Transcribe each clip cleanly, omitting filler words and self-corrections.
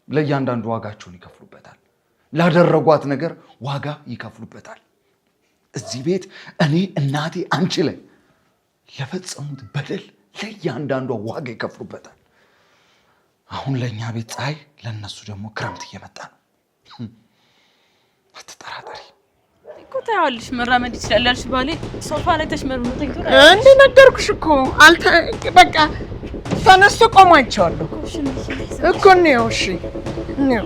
ለእያንዳንዱ ዋጋቸውን ይከፍሉበታል። ላደረጓት ነገር ዋጋ ይከፍሉበታል። እዚህ ቤት እኔ እናቴ አንቺ ላይ ለፈጸሙት በደል ለእያንዳንዱ ዋጋ ይከፍሉበታል። አሁን ለእኛ ቤት ፀሐይ፣ ለእነሱ ደግሞ ክረምት እየመጣ ነው። አትጠራጠሪ እኮ ታያለሽ፣ መራመድ ይችላል ያልሽ ባሌ ሶፋ ላይ ተሽመርምሮ ተኝቶ እንዴ ነገርኩሽ እኮ በቃ ተነስቶ ቆሟቸዋለሁ እኮ ነው። እሺ ነው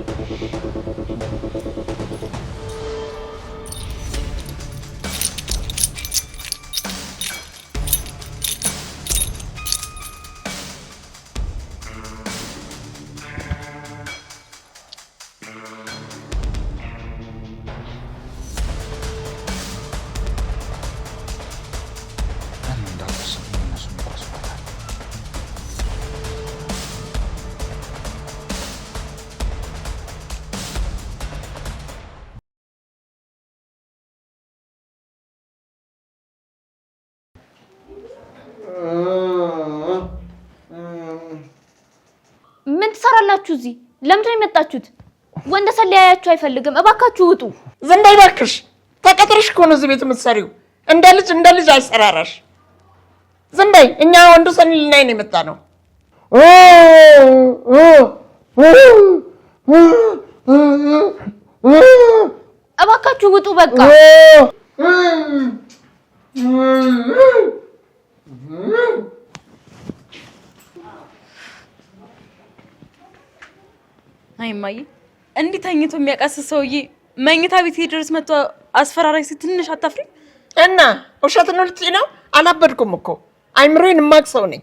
ምን ትሰራላችሁ እዚህ? ለምንድን ነው የመጣችሁት? ወንደሰን ሊያያችሁ አይፈልግም። እባካችሁ ውጡ። ዝም በይ እባክሽ። ተቀጥረሽ እኮ ነው እዚህ ቤት የምትሰሪው። እንደ ልጅ አይሰራራሽ። ዝም በይ። እኛ ወንደሰን ልናይ ነው የመጣ ነው። እባካችሁ ውጡ በቃ። አይ ማይ እንዲህ ተኝቶ የሚያቀስ ሰውዬ መኝታ ቤት ድረስ መጥቶ አስፈራራይ ትንሽ አታፍሪ? እና ውሸት ነው ልትይ ነው? አላበድኩም እኮ አይምሮዬን የማቅ ሰው ነኝ።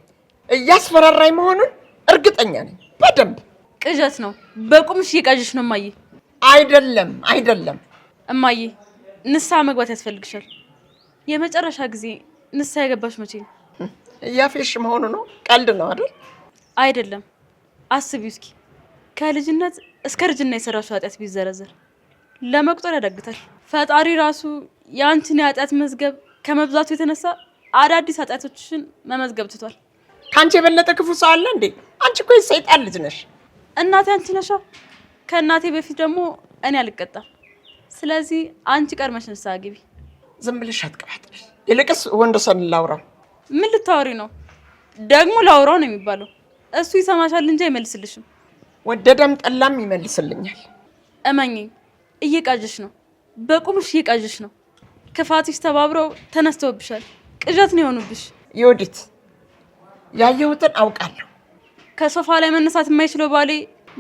እያስፈራራይ መሆኑን እርግጠኛ ነኝ በደንብ። ቅዠት ነው። በቁምሽ እየቃዠሽ ነው እማዬ። አይደለም እማዬ፣ ንስሓ መግባት ያስፈልግሻል። የመጨረሻ ጊዜ ንስሓ የገባሽ መቼ ነው? እያፌሽ መሆኑ ነው? ቀልድ ነው አይደል? አይደለም። አስቢው እስኪ ከልጅነት እስከ እርጅና የሰራሽው ኃጢአት ቢዘረዘር ለመቁጠር ያዳግታል። ፈጣሪ ራሱ የአንቺን የኃጢአት መዝገብ ከመብዛቱ የተነሳ አዳዲስ ኃጢአቶችሽን መመዝገብ ትቷል። ከአንቺ የበለጠ ክፉ ሰው አለ እንዴ? አንቺ እኮ የሰይጣን ልጅ ነሽ። እናቴ አንቺ ነሻ። ከእናቴ በፊት ደግሞ እኔ አልቀጣም። ስለዚህ አንቺ ቀድመሽ ንስሓ ግቢ። ዝም ብለሽ አትቀባጥሪ። ይልቅስ ወንደሰን ላውራው። ምን ልታወሪ ነው? ደግሞ ላውራው ነው የሚባለው። እሱ ይሰማሻል እንጂ አይመልስልሽም። ወደደም ጠላም ይመልስልኛል። እመኚኝ፣ እየቃዠሽ ነው። በቁምሽ እየቃዠሽ ነው። ክፋትሽ ተባብረው ተነስተውብሻል። ቅዠት ነው የሆኑብሽ። ይወዲት ያየሁትን አውቃለሁ። ከሶፋ ላይ መነሳት የማይችለው ባሌ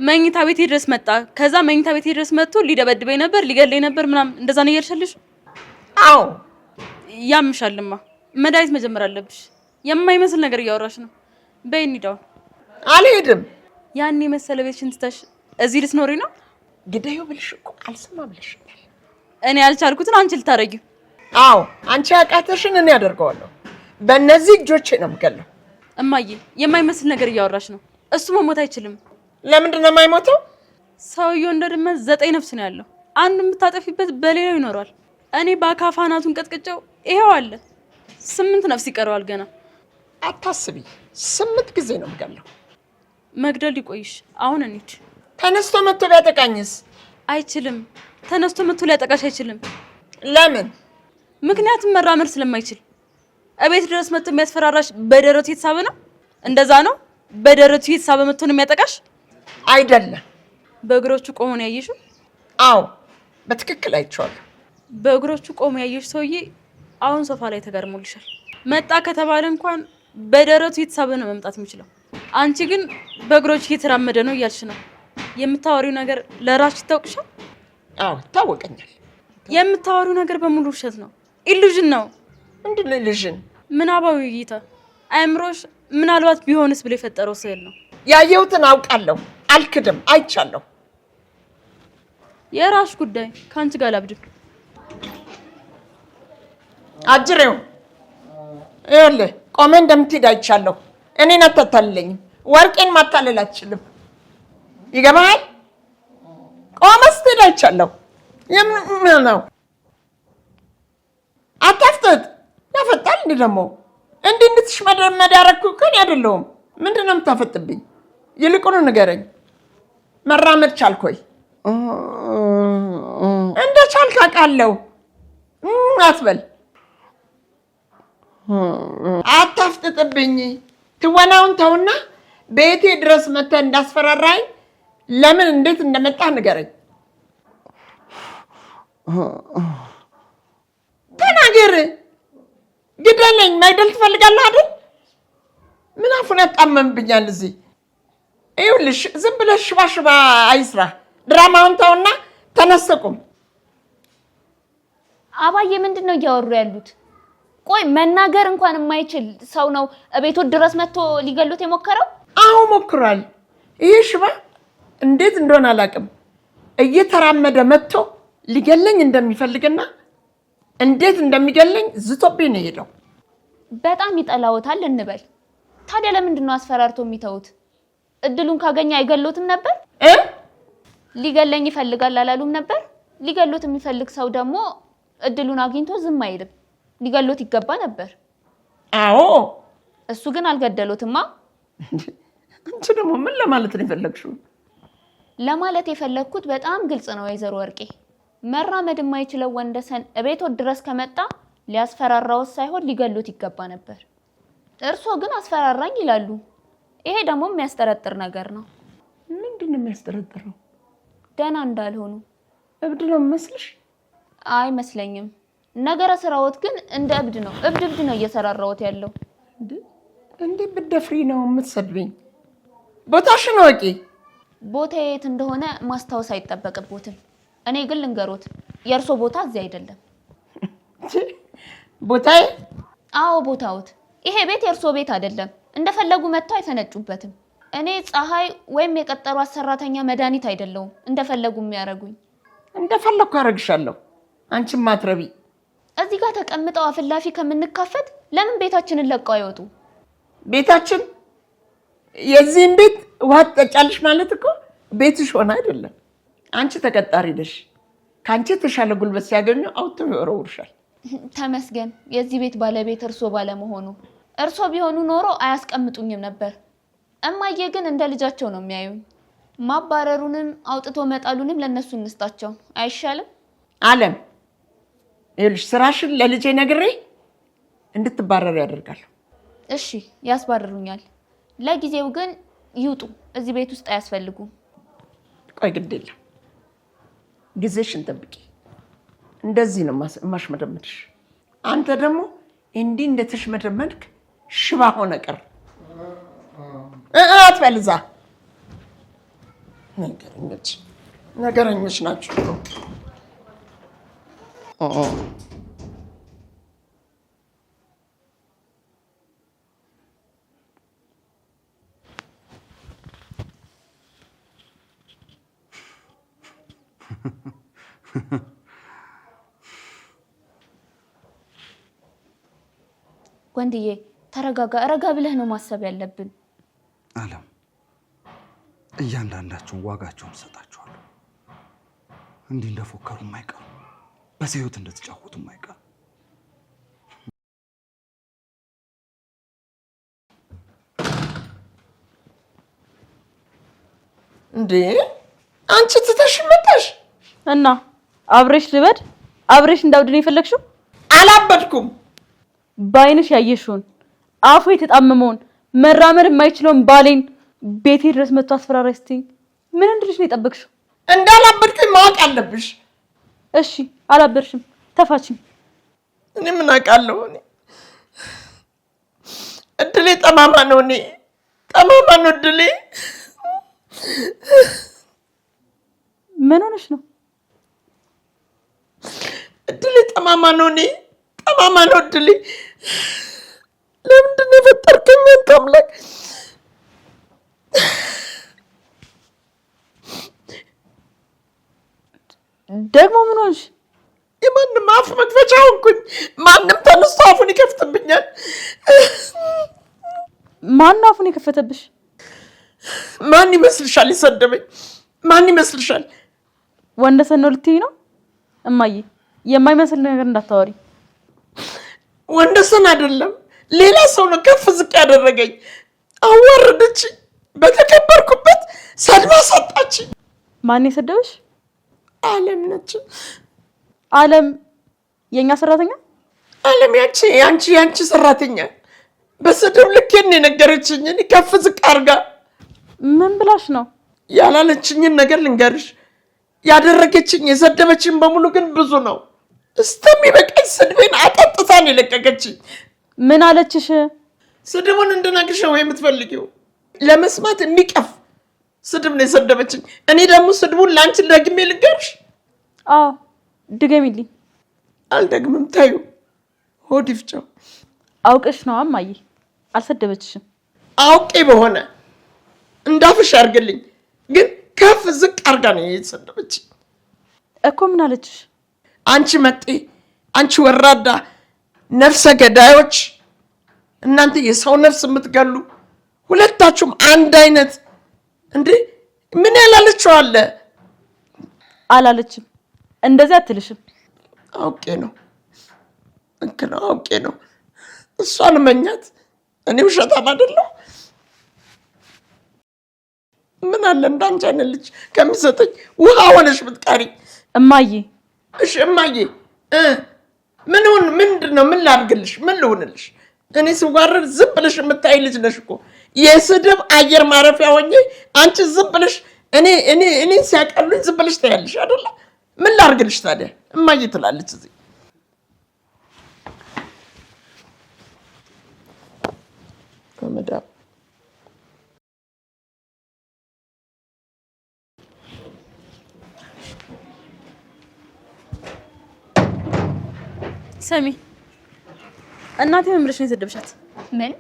መኝታ ቤቴ ድረስ መጣ። ከዛ መኝታ ቤቴ ድረስ መጥቶ ሊደበድበኝ ነበር፣ ሊገለኝ ነበር ምናምን እንደዛ ነው እያልሻለሽ? አዎ ያምሻልማ። መድኃኒት መጀመር አለብሽ። የማይመስል ነገር እያወራሽ ነው። በይ እንሂድ። አልሄድም። ያን የመሰለ ቤትሽን ትተሽ እዚህ ልትኖሪ ነው? ግዳዩ ብልሽ እኮ አልሰማ ብለሽኛል። እኔ ያልቻልኩትን አንቺ ልታረጊው? አዎ አንቺ ያቃተሽን እኔ አደርገዋለሁ። በእነዚህ እጆቼ ነው የምገለው። እማዬ የማይመስል ነገር እያወራሽ ነው። እሱ መሞት አይችልም። ለምንድን ነው የማይሞተው? ሰውየው እንደ ድመት 9 ነፍስ ነው ያለው። አንዱ የምታጠፊበት በሌላው ይኖራል። እኔ በአካፋ አናቱን ቀጥቅጨው ይሄው አለ። 8 ነፍስ ይቀረዋል ገና። አታስቢ፣ 8 ጊዜ ነው የምገለው። መግደል ይቆይሽ። አሁን እንሂድ። ተነስቶ መጥቶ ቢያጠቃኝስ? አይችልም። ተነስቶ መጥቶ ሊያጠቃሽ አይችልም። ለምን? ምክንያቱም መራመድ ስለማይችል። እቤት ድረስ መጥቶ የሚያስፈራራሽ በደረቱ የተሳበ ነው። እንደዛ ነው። በደረቱ የተሳበ መጥቶ ነው የሚያጠቃሽ? አይደለም። በእግሮቹ ቆሞ ነው ያየሽው? አዎ በትክክል አይቼዋለሁ። በእግሮቹ ቆሞ ያየሽ ሰውዬ አሁን ሶፋ ላይ ተጋርሞልሻል። መጣ ከተባለ እንኳን በደረቱ የተሳበ ነው መምጣት የሚችለው። አንቺ ግን በእግሮቹ እየተራመደ ነው እያልሽ ነው። የምታወሪው ነገር ለራስሽ ይታወቅሻል? አዎ ይታወቀኛል። የምታወሪው ነገር በሙሉ ውሸት ነው። ኢሉዥን ነው። ምንድን ነው ኢሉዥን? ምናባዊ እይታ። አእምሮሽ ምናልባት ቢሆንስ ብሎ የፈጠረው ስዕል ነው። ያየሁትን አውቃለሁ፣ አልክድም፣ አይቻለሁ። የራስሽ ጉዳይ። ከአንቺ ጋር ላብድም። አጅሬው ይኸውልህ ቆሜ እንደምትሄድ አይቻለሁ። እኔን አታታልለኝም። ወርቄን ማታለል አትችልም። ይገባሃል? ቆመ ስትሄድ አይቻለሁ። የምን ነው? አታፍጥጥ። ያፈጣል እንዴ ደግሞ? እንዲህ እንድትሽመደመድ ያደረኩህ እኮ እኔ አይደለሁም። ምንድን ነው የምታፈጥብኝ? ይልቁኑ ንገረኝ። መራመድ ቻልኩኝ እንደ ቻልክ አውቃለሁ አትበል አታፍጥጥብኝ ትወናውን ተውና ቤቴ ድረስ መተህ እንዳስፈራራኝ ለምን እንዴት እንደመጣህ ንገረኝ ተናገር ግደለኝ መግደል ትፈልጋለህ አይደል ምን አፉን ያጣመምብኛል እዚህ ይኸውልሽ ዝም ብለሽ ሽባሽባ አይስራ ድራማውን ተውና ተነስቁም አባዬ ምንድነው እያወሩ ያሉት ቆይ መናገር እንኳን የማይችል ሰው ነው ቤቱ ድረስ መጥቶ ሊገሉት የሞከረው አዎ ሞክሯል ይሄ ሽባ እንዴት እንደሆነ አላውቅም እየተራመደ መጥቶ ሊገለኝ እንደሚፈልግና እንዴት እንደሚገለኝ ዝቶብኝ ነው ሄደው በጣም ይጠላውታል እንበል ታዲያ ለምንድነው አስፈራርቶ የሚተውት እድሉን ካገኘ አይገሉትም ነበር ሊገለኝ ይፈልጋል አላሉም ነበር ሊገሉት የሚፈልግ ሰው ደግሞ እድሉን አግኝቶ ዝም አይልም ሊገሉት ይገባ ነበር አዎ እሱ ግን አልገደሉትማ አንቺ ደግሞ ምን ለማለት ነው የፈለግሽው ለማለት የፈለኩት በጣም ግልጽ ነው ወይዘሮ ወርቄ መራመድ የማይችለው ወንደሰን እቤቱ ድረስ ከመጣ ሊያስፈራራው ሳይሆን ሊገሉት ይገባ ነበር እርሶ ግን አስፈራራኝ ይላሉ ይሄ ደግሞ የሚያስጠረጥር ነገር ነው ምንድነው የሚያስጠረጥረው ደና እንዳልሆኑ እብድ ነው መስልሽ አይመስለኝም ነገረ ስራዎት ግን እንደ እብድ ነው እብድ ነው እየሰራራዎት ያለው እንዴ በደፍሪ ነው የምትሰድብኝ ቦታሽን ወቂ ቦታዬ የት እንደሆነ ማስታወስ አይጠበቅቦትም እኔ ግን ልንገሮት የርሶ ቦታ እዚህ አይደለም ቦታዬ አዎ ቦታዎት ይሄ ቤት የርሶ ቤት አይደለም እንደፈለጉ መጥተው አይፈነጩበትም እኔ ፀሐይ ወይም የቀጠሯት ሰራተኛ መድኃኒት አይደለም እንደፈለጉ የሚያረጉኝ እንደፈለኩ አረግሻለሁ አንቺም ማትረቢ እዚህ ጋር ተቀምጠው አፍላፊ ከምንካፈት ለምን ቤታችንን ለቀው አይወጡ ቤታችን የዚህን ቤት ውሃ ትጠጫለሽ ማለት እኮ ቤትሽ ሆነ አይደለም አንቺ ተቀጣሪ ነሽ ካንቺ ተሻለ ጉልበት ሲያገኙ አውጥተው ይወረውርሻል ተመስገን የዚህ ቤት ባለቤት እርሶ ባለመሆኑ እርሶ ቢሆኑ ኖሮ አያስቀምጡኝም ነበር እማዬ ግን እንደ ልጃቸው ነው የሚያዩኝ ማባረሩንም አውጥቶ መጣሉንም ለነሱ እንስጣቸው አይሻልም ዓለም ይልሽ ስራሽን ለልጄ ነግሬ እንድትባረር ያደርጋል እሺ ያስባረሩኛል ለጊዜው ግን ይውጡ እዚህ ቤት ውስጥ አያስፈልጉም ቆይ ግድ የለም ጊዜሽን ጠብቂ እንደዚህ ነው ማሽመደመድሽ አንተ ደግሞ እንዲህ እንደተሽመደመድክ ሽባ ሆነ ቀር አትፈልዛ ነገረኞች ናቸው ወንድዬ ተረጋጋ ረጋ ብለህ ነው ማሰብ ያለብን ዓለም እያንዳንዳችሁ ዋጋቸውን ሰጣችኋለሁ እንዲህ እንደፎከሩ ማይቀር በሰይወት እንደተጫወቱ ማይቀር እንዴ አንቺ ተተሽመጣሽ እና አብሬሽ ልበድ አብሬሽ እንዳውድን ይፈልክሽው አላበድኩም ባይንሽ ያየሽውን አፉ የተጣመመውን መራመድ የማይችለውን ባሌን ቤቴ ድረስ መጥቶ አስፈራራይስትኝ ምን እንድልሽ ነው የጠበቅሽው እንዳላበድከኝ ማወቅ አለብሽ እሺ አላበርሽም ተፋችኝ እኔ ምን አውቃለሁ እድሌ ጠማማ ነው እድሌ ምን ሆነሽ ነው እድሌ ጠማማ ነው እድሌ ለምንድን ነው የፈጠርከኝ አንተ አምላክ ደግሞ ምን ሆንሽ የማንም አፍ መክፈቻ ሆንኩኝ ማንም ተነስቶ አፉን ይከፍትብኛል ማን አፉን የከፈተብሽ ማን ይመስልሻል ይሰደበኝ ማን ይመስልሻል ወንደሰን ነው ልትይ ነው እማዬ የማይመስል ነገር እንዳታወሪ ወንደሰን አይደለም ሌላ ሰው ነው ከፍ ዝቅ ያደረገኝ አዋረደች በተከበርኩበት ሰድባ ሰጣች ማን የሰደበሽ? አለም ነች። አለም የኛ ሰራተኛ? አለም ያንቺ ሰራተኛ በስድብ ልኬን የነገረችኝ ከፍ ዝቅ አድርጋ። ምን ብላሽ ነው? ያላለችኝን ነገር ልንገርሽ። ያደረገችኝ የሰደበችኝ በሙሉ ግን ብዙ ነው። እስከሚበቃኝ ስድቤን አጠጥታን የለቀቀችኝ። ምን አለችሽ? ስድቡን እንድነግርሽ ነው የምትፈልጊው? ለመስማት የሚቀፍ ስድብ ነው የሰደበችኝ። እኔ ደግሞ ስድቡን ለአንቺ ደግሜ ልንገርሽ? አዎ ድገሚልኝ። አልደግምም። ታዩ ሆድ ይፍጨው። አውቀሽ ነው እማዬ። አልሰደበችሽም። አውቄ በሆነ እንዳፍሽ አድርግልኝ። ግን ከፍ ዝቅ አድርጋ ነው የሰደበችኝ እኮ። ምን አለችሽ? አንቺ መጤ፣ አንቺ ወራዳ፣ ነፍሰ ገዳዮች፣ እናንተ የሰው ነፍስ የምትገሉ ሁለታችሁም አንድ አይነት። እንዴ ምን ያላለችው አለ? አላለችም። እንደዚህ አትልሽም። አውቄ ነው እንከና አውቄ ነው። እሷን መኛት። እኔ ውሸታም አይደለሁ። ምን አለ እንዳንቺ አይነት ልጅ ከሚሰጠኝ ውሃ ሆነሽ ብትቀሪ እማዬ። እሺ እማዬ፣ ምንድነው? ምን ላድርግልሽ? ምን ልሁንልሽ? እኔ ስዋረድ ዝም ብለሽ የምታይ ልጅ ነሽ እኮ። የስድብ አየር ማረፊያ ሆኜ አንቺ ዝም ብለሽ እኔ ሲያቀሉኝ ዝም ብለሽ ታያለሽ አይደለ? ምን ላድርግልሽ ታዲያ? እማዬ ትላለች እዚህ። ከመዳብ ሰሚ፣ እናቴ ምን ብለሽ ነው የሰደብሻት? ምን?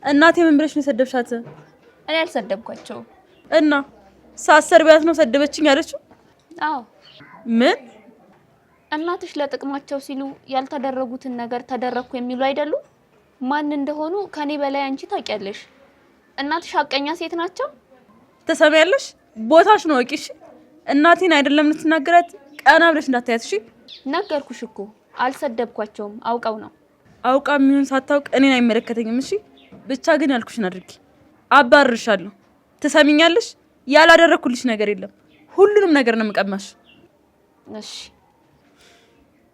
እናቴ ምን ብለሽ ነው የሰደብሻት? እኔ አልሰደብኳቸው። እና ሳሰርቢያት ነው ሰደበችኝ አለችው? አዎ። ምን? እናትሽ ለጥቅማቸው ሲሉ ያልተደረጉትን ነገር ተደረኩ የሚሉ አይደሉ? ማን እንደሆኑ ከኔ በላይ አንቺ ታውቂያለሽ። እናትሽ ሐቀኛ ሴት ናቸው። ተሰሚያለሽ? ቦታሽ ነው ወቂሽ። እናቴን አይደለም ልትናገራት ቀና ብለሽ እንዳታያት። እሺ ነገርኩሽ እኮ አልሰደብኳቸውም። አውቀው ነው። አውቃ ምን ሳታውቅ እኔን አይመለከተኝም። እሺ ብቻ ግን ያልኩሽን አድርጊ። አባርርሻለሁ። ትሰሚኛለሽ? ያላደረኩልሽ ነገር የለም። ሁሉንም ነገር ነው የምቀማሽ። እሺ።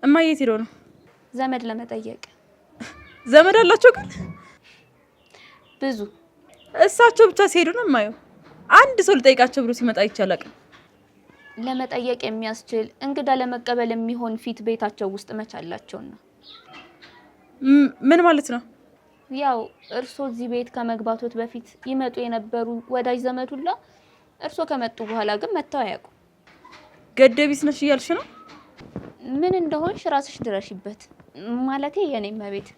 እማዬ የት ሄደው ነው? ዘመድ ለመጠየቅ። ዘመድ አላቸው ግን ብዙ። እሳቸው ብቻ ሲሄዱ ነው የማየው። አንድ ሰው ልጠይቃቸው ብሎ ሲመጣ ይቻላል። ለመጠየቅ የሚያስችል እንግዳ ለመቀበል የሚሆን ፊት ቤታቸው ውስጥ መቻላቸውና። ምን ማለት ነው? ያው እርሶ እዚህ ቤት ከመግባቶት በፊት ይመጡ የነበሩ ወዳጅ ዘመዱላ እርሶ ከመጡ በኋላ ግን መተው አያውቁ። ገደቢስ ነሽ እያልሽ ነው? ምን እንደሆንሽ ራስሽ ድረሽበት። ማለቴ የኔም ቤት።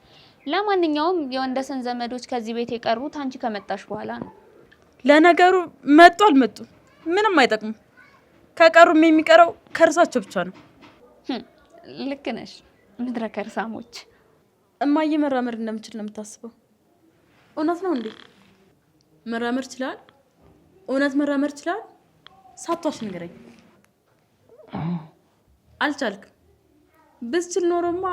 ለማንኛውም የወንደሰን ዘመዶች ከዚህ ቤት የቀሩት አንቺ ከመጣሽ በኋላ ነው። ለነገሩ መጡ አልመጡ ምንም አይጠቅሙም። ከቀሩም የሚቀረው ከርሳቸው ብቻ ነው። ልክ ነሽ። ምድረ ከርሳሞች። እማዬ መራመድ እንደምችል ነው የምታስበው? እውነት ነው እንዴ? መራመድ ይችላል? እውነት መራመድ ይችላል? ሳቷሽ ንገረኝ። አልቻልክም። ብስችል ኖሮማ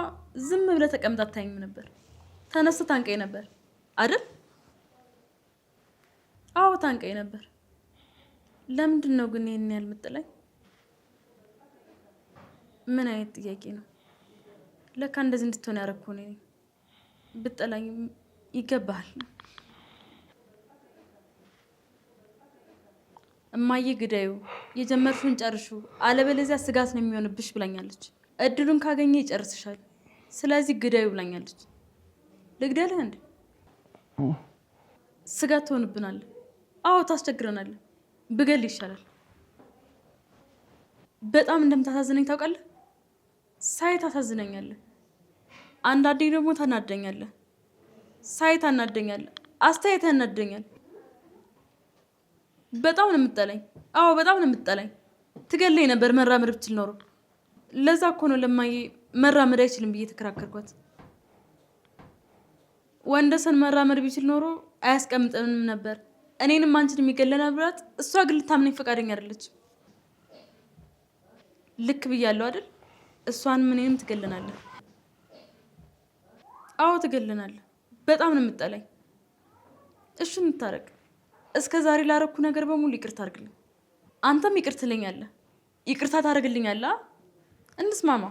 ዝም ብለህ ተቀምጣ አታይም ነበር። ተነስተ ታንቀኝ ነበር አይደል? አዎ ታንቀኝ ነበር። ለምንድን ነው ግን ይሄን ያህል የምትጠላኝ? ምን አይነት ጥያቄ ነው? ለካ እንደዚህ እንድትሆን ያደረኩ እኔ ነኝ። ብትጠላኝ ይገባሃል። እማዬ ግዳዩ የጀመርሽውን ጨርሹ፣ አለበለዚያ ስጋት ነው የሚሆንብሽ ብላኛለች። እድሉን ካገኘ ይጨርስሻል። ስለዚህ ግዳዩ ብላኛለች። ልግደልህ እንዴ? ስጋት ትሆንብናለህ። አዎ ታስቸግረናለህ። ብገል ይሻላል። በጣም እንደምታሳዝነኝ ታውቃለህ። ሳይ ታሳዝነኛለህ። አንዳንዴ ደግሞ ታናደኛለህ። ሳይ ታናደኛለህ። አስተያየት ያናደኛል። በጣም ነው የምትጠላኝ። አዎ በጣም ነው የምትጠላኝ። ትገለኝ ነበር መራመድ ብትችል ኖሮ። ለዛ እኮ ነው ለማዬ መራመድ አይችልም ብዬ ተከራከርኳት። ወንደሰን መራመድ ቢችል ኖሮ አያስቀምጠንም ነበር። እኔንም አንቺን የሚገለና ብራት። እሷ ግን ልታምነኝ ፈቃደኛ አይደለች። ልክ ብያለሁ አይደል? እሷን ምንም ትገለናለህ። አዎ ትገለናለህ። በጣም ነው የምትጠላኝ። እሺ እንታረቅ። እስከ ዛሬ ላረኩ ነገር በሙሉ ይቅርታ አድርግልኝ። አንተም ይቅር ትለኛለህ፣ ይቅርታ ታደርግልኛለህ። እንስማማ።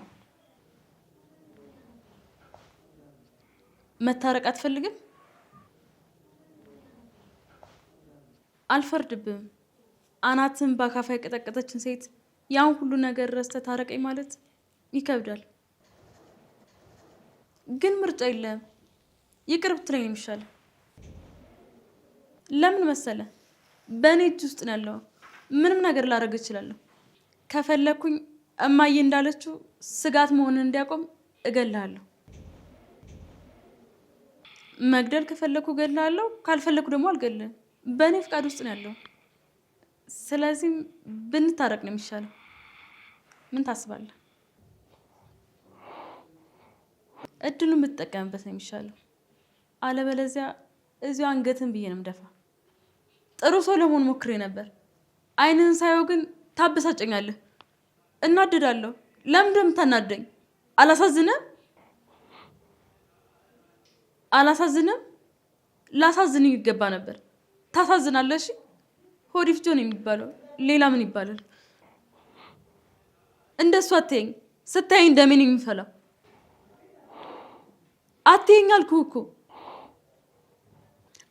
መታረቅ አትፈልግም? አልፈርድብም። አናትን በአካፋ የቀጠቀጠችን ሴት ያን ሁሉ ነገር ረስተህ ታረቀኝ ማለት ይከብዳል። ግን ምርጫ የለም። ይቅር ብትለኝ የሚሻለው ለምን መሰለ? በእኔ እጅ ውስጥ ነው ያለው። ምንም ነገር ላደርግ እችላለሁ። ከፈለኩኝ እማዬ እንዳለችው ስጋት መሆንን እንዲያቆም እገልሃለሁ። መግደል ከፈለኩ እገልሃለሁ፣ ካልፈለኩ ደግሞ አልገልህም። በእኔ ፍቃድ ውስጥ ነው ያለው። ስለዚህ ብንታረቅ ነው የሚሻለው። ምን ታስባለህ? እድሉን የምትጠቀምበት ነው የሚሻለው። አለበለዚያ እዚሁ አንገትን ብዬ ነው የምደፋ። ጥሩ ሰው ለመሆን ሞክሬ ነበር። አይንህን ሳየው ግን ታበሳጨኛለህ። እናድዳለሁ። ለምንድን ነው የምታናደኝ? አላሳዝንም? አላሳዝንም? ላሳዝንህ ይገባ ነበር። ታሳዝናለህ። እሺ ሆዲፍጆ ነው የሚባለው። ሌላ ምን ይባላል? እንደሱ አትየኝ። ስታየኝ ደሜን የሚፈላው አትየኝ አልኩህ እኮ።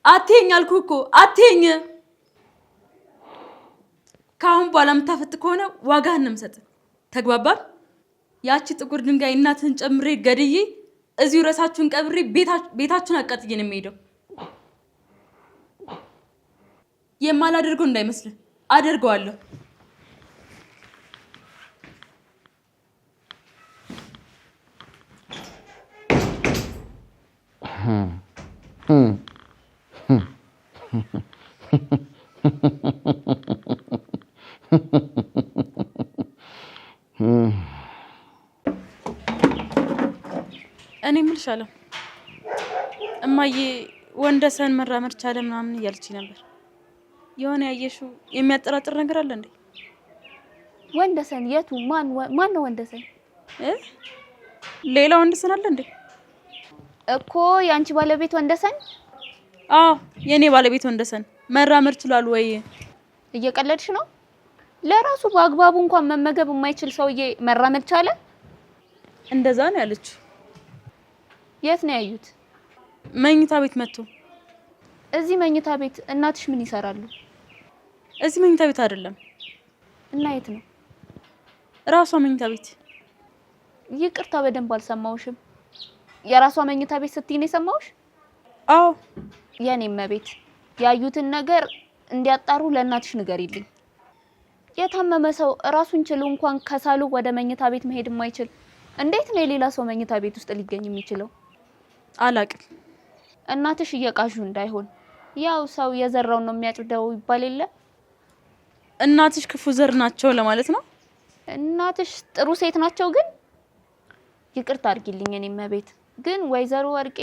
አትየኝ አልኩህ እኮ። አትየኝ። ከአሁን በኋላ የምታፈጥ ከሆነ ዋጋህን ነው የምሰጥህ። ተግባባን? ያቺ ጥቁር ድንጋይ እናትህን ጨምሬ ገድዬ እዚሁ ራሳችሁን ቀብሬ ቤታችሁን አቃጥዬ ነው የሚሄደው። የማላደርገው እንዳይመስልህ፣ አደርገዋለሁ። እኔ የምልሻለሁ እማዬ ወንደሰን መራመድ ቻለ ምናምን እያለች ነበር። የሆነ ያየሽው የሚያጠራጥር ነገር አለ እንዴ? ወንደሰን የቱ? ማን ነው ወንደሰን? ሌላ ወንደሰን አለ እንዴ? እኮ ያንቺ ባለቤት ወንደሰን? አዎ የኔ ባለቤት ወንደሰን መራመድ ችሏል ወይ? እየቀለድሽ ነው? ለራሱ በአግባቡ እንኳን መመገብ የማይችል ሰውዬ መራመድ ቻለ? እንደዛ ነው ያለችው። የት ነው ያዩት? መኝታ ቤት መጥቶ። እዚህ መኝታ ቤት እናትሽ ምን ይሰራሉ? እዚህ መኝታ ቤት አይደለም። እና የት ነው? ራሷ መኝታ ቤት። ይቅርታ በደንብ አልሰማውሽም። የራሷ መኝታ ቤት ስትይ ነው የሰማውሽ? አዎ የኔም መቤት ያዩትን ነገር እንዲያጣሩ ለእናትሽ ንገሪልኝ። የታመመ ሰው ራሱን ችሎ እንኳን ከሳሉ ወደ መኝታ ቤት መሄድ የማይችል እንዴት ነው የሌላ ሰው መኝታ ቤት ውስጥ ሊገኝ የሚችለው? አላቅም። እናትሽ እየቃዡ እንዳይሆን። ያው ሰው የዘራውን ነው የሚያጭደው ይባል የለ? እናትሽ ክፉ ዘር ናቸው ለማለት ነው? እናትሽ ጥሩ ሴት ናቸው። ግን ይቅርታ አድርጊልኝ የኔም መቤት፣ ግን ወይዘሮ ወርቄ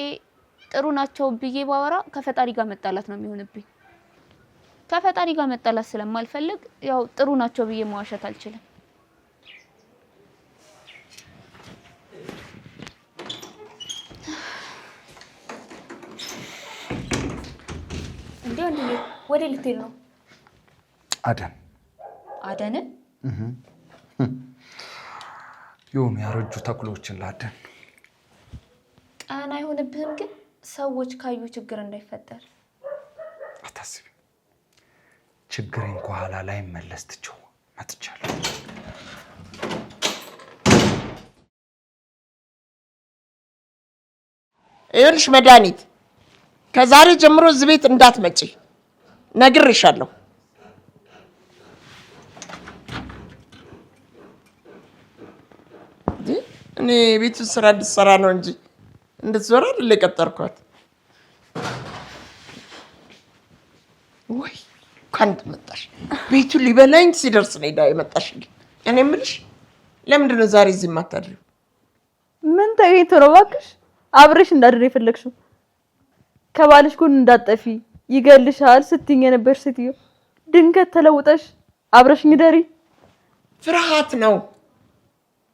ጥሩ ናቸው ብዬ ባወራ ከፈጣሪ ጋር መጣላት ነው የሚሆንብኝ። ከፈጣሪ ጋር መጣላት ስለማልፈልግ ያው ጥሩ ናቸው ብዬ መዋሸት አልችልም። እንዴ ወደ ልትሄድ ነው? አደንን የሆኑ ያረጁ ተክሎችን ላደን። ቀን አይሆንብህም? ግን ሰዎች ካዩ ችግር እንዳይፈጠር አታስቢ። ችግሬን ከኋላ ላይ መለስ ትቼው መጥቻለሁ። ይኸውልሽ መድኃኒት፣ ከዛሬ ጀምሮ እዚህ ቤት እንዳትመጪ ነግሬሻለሁ። እኔ ቤቱ ስራ እንድትሰራ ነው እንጂ እንድትዞር አይደል የቀጠርኳት። ወይ እንኳን መጣሽ። ቤቱ ሊበላኝ ሲደርስ ነው ሄዳ የመጣሽልኝ። እኔ የምልሽ ለምንድን ነው ዛሬ እዚህ የማታድሪው? ምን ተገኝቶ ነው እባክሽ? አብረሽ እንዳድር የፈለግሽው? ከባልሽ ጎን እንዳጠፊ ይገልሻል ስትይኝ የነበርሽ ሴትዮ ድንገት ተለውጠሽ አብረሽኝ ደሪ። ፍርሃት ነው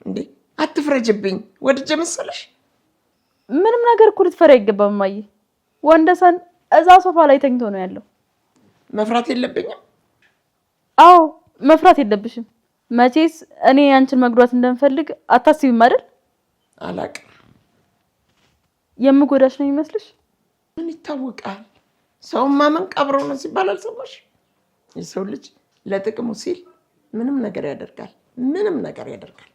እንዴ? አትፍረጅብኝ። ወድጄ መሰለሽ? ምንም ነገር እኮ ልትፈሪ አይገባም እማዬ። ወንደሰን እዛ ሶፋ ላይ ተኝቶ ነው ያለው። መፍራት የለብኝም? አዎ መፍራት የለብሽም። መቼስ እኔ አንቺን መጉዳት እንደምፈልግ አታስቢም አይደል? አላቅም። የምጎዳሽ ነው የሚመስልሽ? ምን ይታወቃል? ሰው ማመን ቀብሮ ነው ሲባል አልሰማሽ? የሰው ልጅ ለጥቅሙ ሲል ምንም ነገር ያደርጋል። ምንም ነገር ያደርጋል።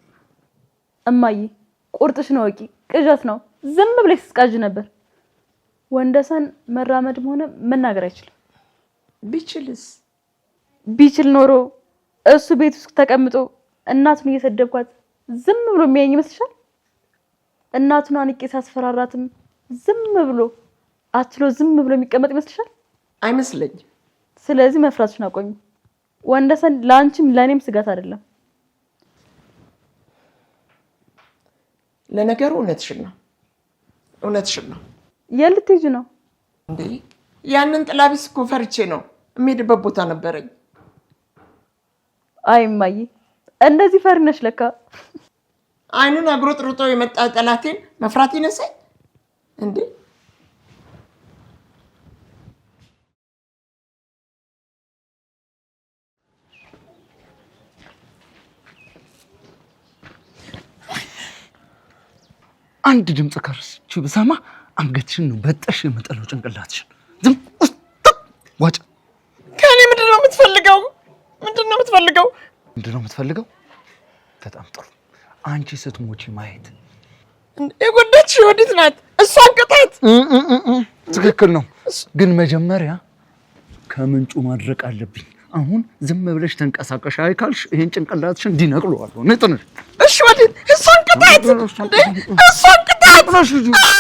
እማዬ ቁርጥሽን ወቂ። ቅዠት ነው። ዝም ብለሽ ስትቃዥ ነበር። ወንደሰን መራመድም ሆነ መናገር አይችልም። ቢችልስ? ቢችል ኖሮ እሱ ቤት ውስጥ ተቀምጦ እናቱን እየሰደብኳት ዝም ብሎ የሚያየኝ ይመስልሻል? እናቱን አንቄ ሳስፈራራትም ዝም ብሎ አትሎ ዝም ብሎ የሚቀመጥ ይመስልሻል? አይመስለኝም። ስለዚህ መፍራትሽን አቆሚ። ወንደሰን ለአንቺም ለእኔም ስጋት አይደለም። ለነገሩ እውነትሽን ነው። እውነትሽን ነው። የልትሄጂ ነው እንዴ? ያንን ጥላቢስ እኮ ፈርቼ ነው። የምሄድበት ቦታ ነበረኝ። አይ እማዬ እንደዚህ ፈሪ ነሽ ለካ። አይኑን አጉረጥርጦ የመጣ ጠላቴን መፍራት ይነሳኝ እንዴ? አንድ ድምፅ ከርስቺ ብሰማ አንገትሽን ነው በጠሽ የምጠለው ጭንቅላትሽን። ዝም ዋጭ። ከኔ ምንድነው የምትፈልገው? ምንድነው የምትፈልገው? ምንድነው የምትፈልገው? በጣም ጥሩ። አንቺ ስትሞቺ ማየት። የጎዳች ወዲት ናት። እሷን ቅጣት። ትክክል ነው፣ ግን መጀመሪያ ከምንጩ ማድረቅ አለብኝ። አሁን ዝም ብለሽ ተንቀሳቀሽ አይካልሽ ይሄን ጭንቅላትሽን እንዲነቅለዋለሁ። ነጥነሽ እሺ ወዲት እሷን ቅጣት። እሷን ቅጣት።